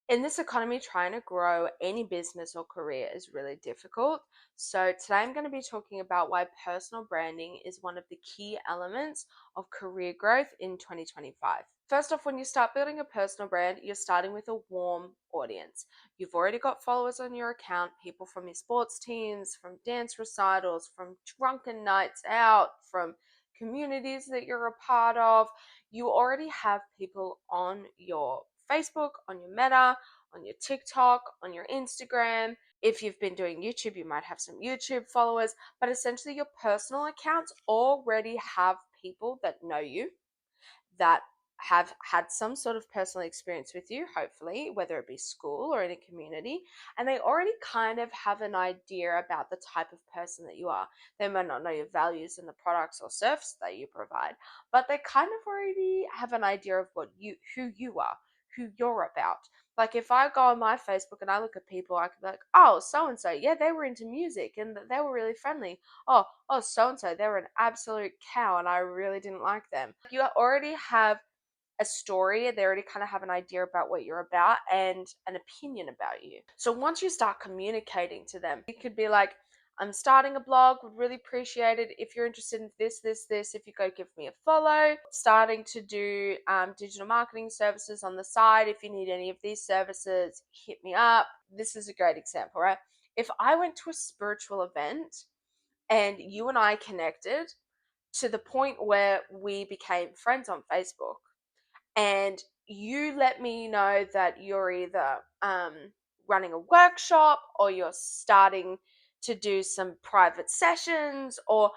In this economy, trying to grow any business or career is really difficult. So, today I'm going to be talking about why personal branding is one of the key elements of career growth in 2025. First off, when you start building a personal brand, you're starting with a warm audience. You've already got followers on your account, people from your sports teams, from dance recitals, from drunken nights out, from communities that you're a part of. You already have people on your Facebook, on your Meta, on your TikTok, on your Instagram. If you've been doing YouTube, you might have some YouTube followers, but essentially your personal accounts already have people that know you, that have had some sort of personal experience with you, hopefully, whether it be school or in a community, and they already kind of have an idea about the type of person that you are. They might not know your values and the products or services that you provide, but they kind of already have an idea of who you are, who you're about. Like if I go on my Facebook and I look at people, I could be like, oh, so and so, yeah, they were into music and they were really friendly. Oh, so and so, they were an absolute cow and I really didn't like them. You already have a story, they already kind of have an idea about what you're about and an opinion about you. So once you start communicating to them, you could be like, I'm starting a blog, would really appreciate it if you're interested in this, if you go give me a follow. Starting to do digital marketing services on the side. If you need any of these services, hit me up. This is a great example, right? If I went to a spiritual event and you and I connected to the point where we became friends on Facebook, and you let me know that you're either running a workshop or you're starting to do some private sessions or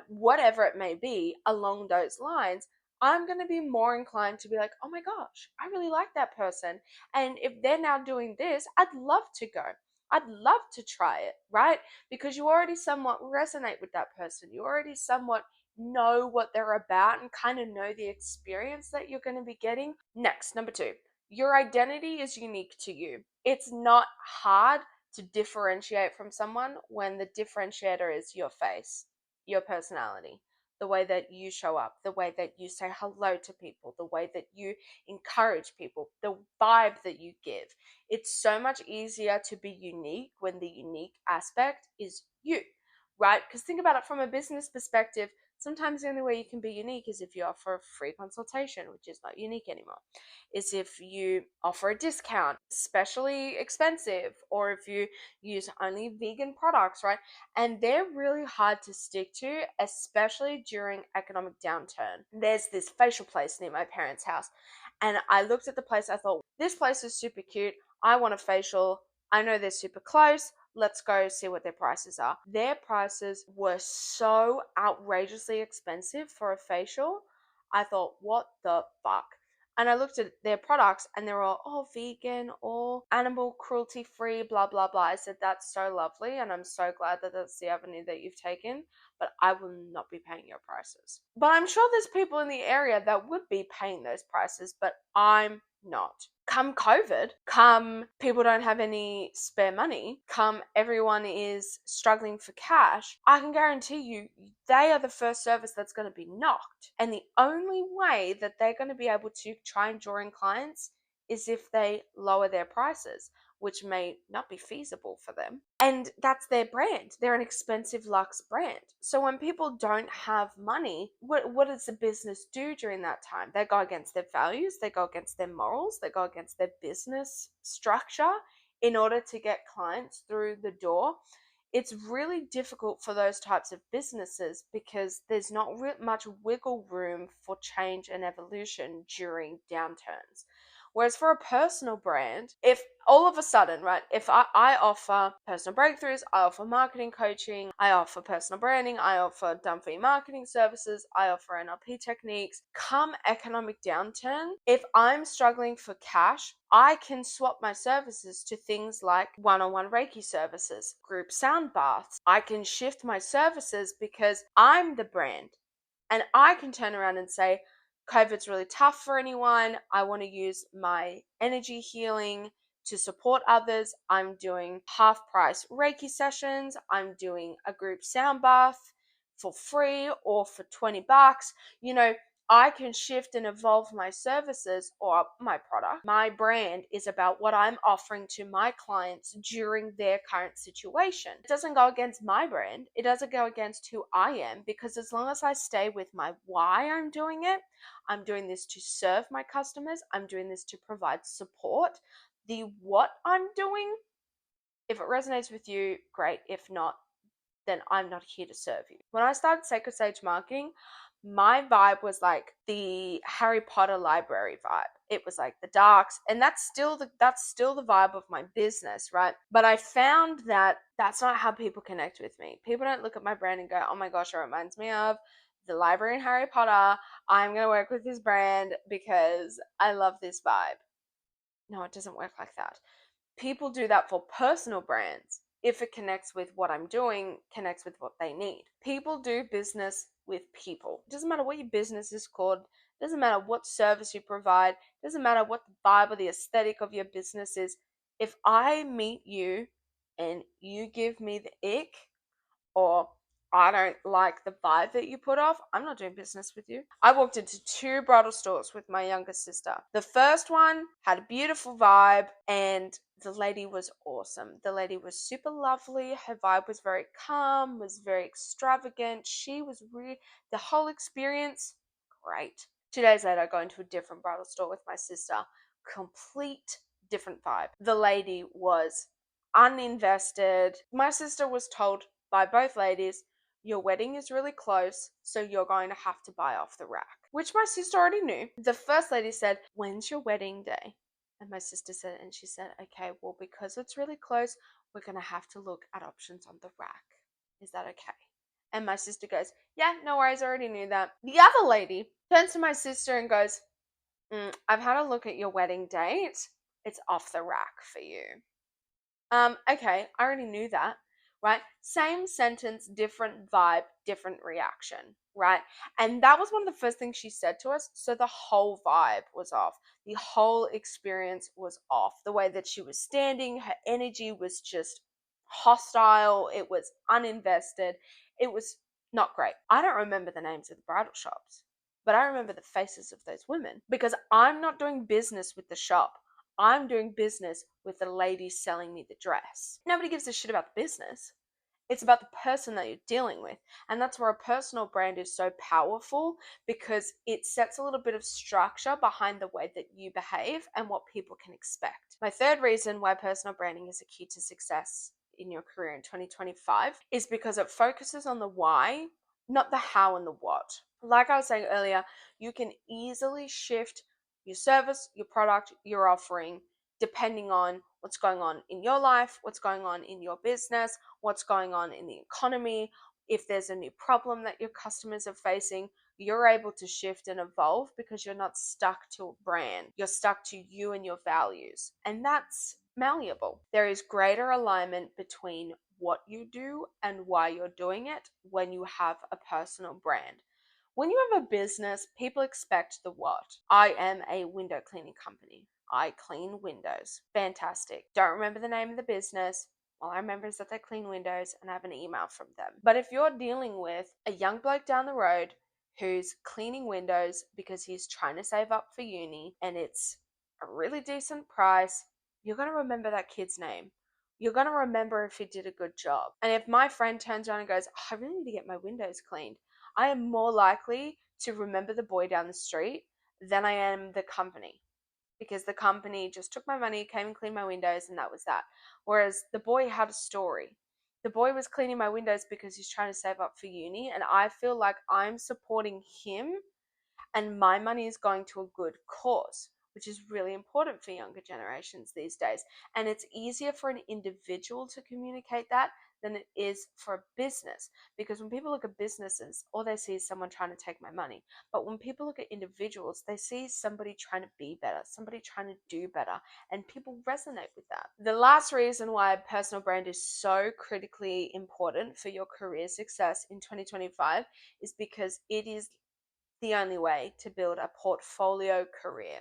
whatever it may be along those lines, I'm going to be more inclined to be like, oh my gosh, I really like that person, and if they're now doing this, I'd love to go, I'd love to try it, right? Because you already somewhat resonate with that person, you already somewhat know what they're about and kind of know the experience that you're going to be getting. Next, number two, your identity is unique to you. It's not hard to differentiate from someone when the differentiator is your face, your personality, the way that you show up, the way that you say hello to people, the way that you encourage people, the vibe that you give. It's so much easier to be unique when the unique aspect is you, right? Because think about it from a business perspective. Sometimes the only way you can be unique is if you offer a free consultation, which is not unique anymore. Is if you offer a discount, especially expensive, or if you use only vegan products, right? And they're really hard to stick to, especially during economic downturn. There's this facial place near my parents' house, and I looked at the place, I thought, this place is super cute. I want a facial. I know they're super close. Let's go see what their prices are. Their prices were so outrageously expensive for a facial. I thought, what the fuck? And I looked at their products and they were all vegan, all animal cruelty free, blah, blah, blah. I said, that's so lovely. And I'm so glad that that's the avenue that you've taken, but I will not be paying your prices. But I'm sure there's people in the area that would be paying those prices, but I'm not. Come COVID, come people don't have any spare money, come everyone is struggling for cash, I can guarantee you they are the first service that's going to be knocked. And the only way that they're going to be able to try and draw in clients is if they lower their prices, which may not be feasible for them. And that's their brand. They're an expensive luxe brand. So when people don't have money, what does the business do during that time? They go against their values, they go against their morals, they go against their business structure in order to get clients through the door. It's really difficult for those types of businesses because there's not much wiggle room for change and evolution during downturns. Whereas for a personal brand, if all of a sudden, right, if I offer personal breakthroughs, I offer marketing coaching, I offer personal branding, I offer done for you marketing services, I offer NLP techniques, come economic downturn, if I'm struggling for cash, I can swap my services to things like one-on-one Reiki services, group sound baths. I can shift my services because I'm the brand. And I can turn around and say, COVID's really tough for anyone. I want to use my energy healing to support others. I'm doing half price Reiki sessions. I'm doing a group sound bath for free or for $20. You know, I can shift and evolve my services or my product. My brand is about what I'm offering to my clients during their current situation. It doesn't go against my brand, it doesn't go against who I am, because as long as I stay with my why I'm doing it, I'm doing this to serve my customers, I'm doing this to provide support. The what I'm doing, if it resonates with you, great. If not, then I'm not here to serve you. When I started Sacred Sage Marketing, my vibe was like the Harry Potter library vibe. It was like the darks, and that's still the vibe of my business, right? But I found that that's not how people connect with me. People don't look at my brand and go, "Oh my gosh, it reminds me of the library in Harry Potter. I'm going to work with this brand because I love this vibe." No, it doesn't work like that. People do that for personal brands if it connects with what I'm doing, connects with what they need. People do business with people. It doesn't matter what your business is called, it doesn't matter what service you provide, it doesn't matter what the vibe or the aesthetic of your business is. If I meet you and you give me the ick, or I don't like the vibe that you put off, I'm not doing business with you. I walked into 2 bridal stores with my younger sister. The first one had a beautiful vibe and the lady was awesome. The lady was super lovely. Her vibe was very calm, was very extravagant. The whole experience, great. 2 days later, I go into a different bridal store with my sister. Complete different vibe. The lady was uninvested. My sister was told by both ladies, your wedding is really close, so you're going to have to buy off the rack, which my sister already knew. The first lady said, when's your wedding day? And my sister said, and she said, okay, well, because it's really close, we're going to have to look at options on the rack. Is that okay? And my sister goes, yeah, no worries, I already knew that. The other lady turns to my sister and goes, I've had a look at your wedding date. It's off the rack for you. Okay, I already knew that, right? Same sentence, different vibe, different reaction, right? And that was one of the first things she said to us. So the whole vibe was off. The whole experience was off. The way that she was standing, her energy was just hostile. It was uninvested. It was not great. I don't remember the names of the bridal shops, but I remember the faces of those women because I'm not doing business with the shop. I'm doing business with the lady selling me the dress. Nobody gives a shit about the business. It's about the person that you're dealing with. And that's where a personal brand is so powerful because it sets a little bit of structure behind the way that you behave and what people can expect. My third reason why personal branding is a key to success in your career in 2025 is because it focuses on the why, not the how and the what. Like I was saying earlier, you can easily shift your service, your product, your offering, depending on what's going on in your life, what's going on in your business, what's going on in the economy. If there's a new problem that your customers are facing, you're able to shift and evolve because you're not stuck to a brand. You're stuck to you and your values. And that's malleable. There is greater alignment between what you do and why you're doing it when you have a personal brand. When you have a business, people expect the what. I am a window cleaning company. I clean windows. Fantastic. Don't remember the name of the business. All I remember is that they clean windows and I have an email from them. But if you're dealing with a young bloke down the road who's cleaning windows because he's trying to save up for uni and it's a really decent price, you're going to remember that kid's name. You're going to remember if he did a good job. And if my friend turns around and goes, I really need to get my windows cleaned, I am more likely to remember the boy down the street than I am the company, because the company just took my money, came and cleaned my windows, and that was that. Whereas the boy had a story. The boy was cleaning my windows because he's trying to save up for uni, and I feel like I'm supporting him and my money is going to a good cause, which is really important for younger generations these days. And it's easier for an individual to communicate that than it is for a business, because when people look at businesses, all they see is someone trying to take my money. But when people look at individuals, they see somebody trying to be better, somebody trying to do better, and people resonate with that. The last reason why a personal brand is so critically important for your career success in 2025 is because it is the only way to build a portfolio career.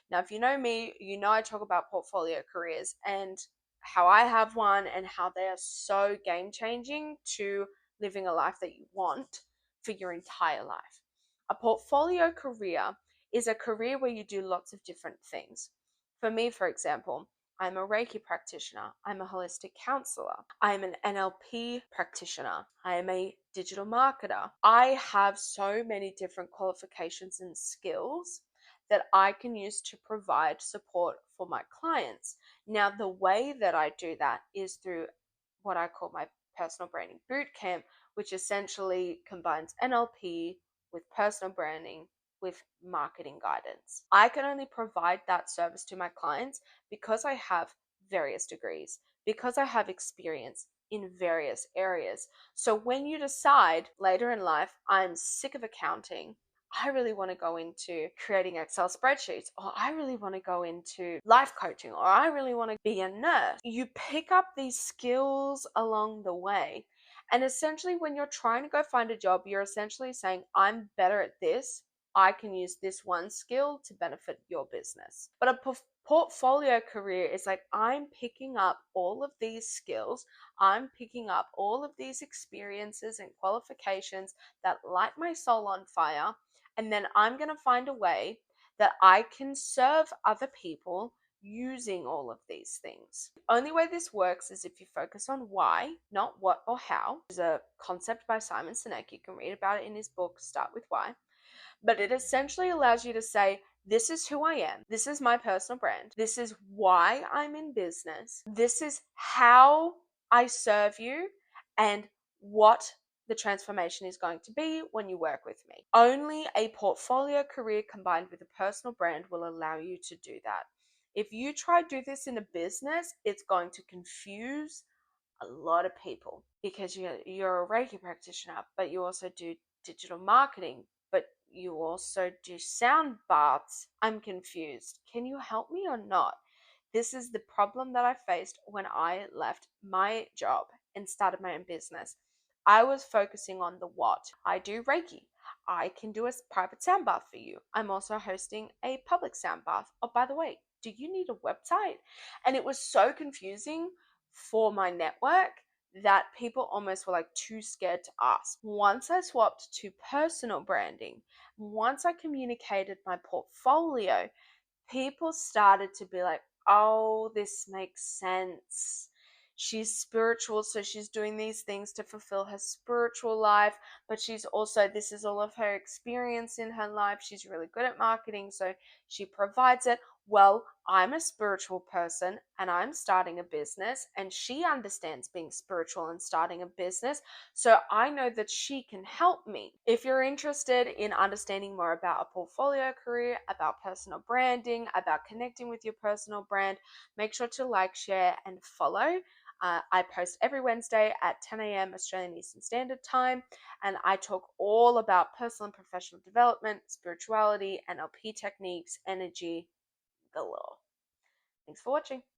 Now, if you know me, you know I talk about portfolio careers and how I have one and how they are so game changing to living a life that you want for your entire life. A portfolio career is a career where you do lots of different things. For me, for example, I'm a Reiki practitioner. I'm a holistic counselor. I'm an NLP practitioner. I am a digital marketer. I have so many different qualifications and skills that I can use to provide support for my clients. Now, the way that I do that is through what I call my personal branding bootcamp, which essentially combines NLP with personal branding with marketing guidance. I can only provide that service to my clients because I have various degrees, because I have experience in various areas. So when you decide later in life, I'm sick of accounting, I really want to go into creating Excel spreadsheets, or I really want to go into life coaching, or I really want to be a nurse. You pick up these skills along the way. And essentially, when you're trying to go find a job, you're essentially saying, I'm better at this. I can use this one skill to benefit your business. But a portfolio career is like, I'm picking up all of these skills, I'm picking up all of these experiences and qualifications that light my soul on fire, and then I'm going to find a way that I can serve other people using all of these things. The only way this works is if you focus on why, not what or how. There's a concept by Simon Sinek. You can read about it in his book, Start With Why. But it essentially allows you to say, this is who I am. This is my personal brand. This is why I'm in business. This is how I serve you and what the transformation is going to be when you work with me. Only a portfolio career combined with a personal brand will allow you to do that. If you try to do this in a business, it's going to confuse a lot of people because you're a Reiki practitioner, but you also do digital marketing, but you also do sound baths. I'm confused. Can you help me or not? This is the problem that I faced when I left my job and started my own business. I was focusing on the what. I do Reiki. I can do a private sound bath for you. I'm also hosting a public sound bath. Oh, by the way, do you need a website? And it was so confusing for my network that people almost were like too scared to ask. Once I swapped to personal branding, once I communicated my portfolio, people started to be like, oh, this makes sense. She's spiritual, so she's doing these things to fulfill her spiritual life, but she's also, this is all of her experience in her life. She's really good at marketing, so she provides it. Well, I'm a spiritual person and I'm starting a business, and she understands being spiritual and starting a business. So I know that she can help me. If you're interested in understanding more about a portfolio career, about personal branding, about connecting with your personal brand, make sure to like, share, and follow. I post every Wednesday at 10 a.m. Australian Eastern Standard Time, and I talk all about personal and professional development, spirituality, NLP techniques, energy galore. Thanks for watching.